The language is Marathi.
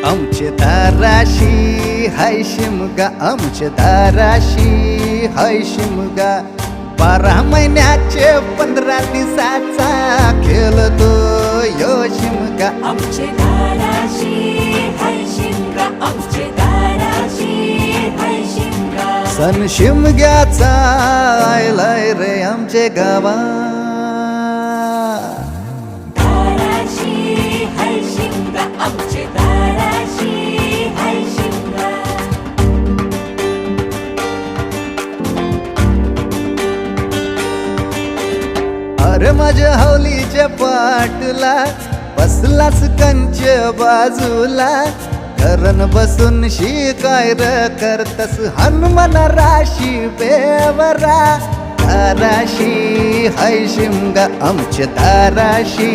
आमचे दाराशी हाय शिमगा, आमचे दाराशी हाय शिमगा. 12 महिन्याचे 15 दिवसाचा खेळतो यो शिमगा. आमचे दाराशी हाय शिमगा, आमचे दाराशी हाय शिमगा. सण शिमग्याचा आयलाय रे आमचे गावा. दाराशी हाय शिमगा, आमचे दाराशी हाय शिमगा. अरे माझ्या हौलीच्या पाटला बसलास कंच बाजूला. घरन बसून शिकाय र करतस हनुमान राशी बेवरा. दाराशी हाय शिमगा, आमच्या दाराशी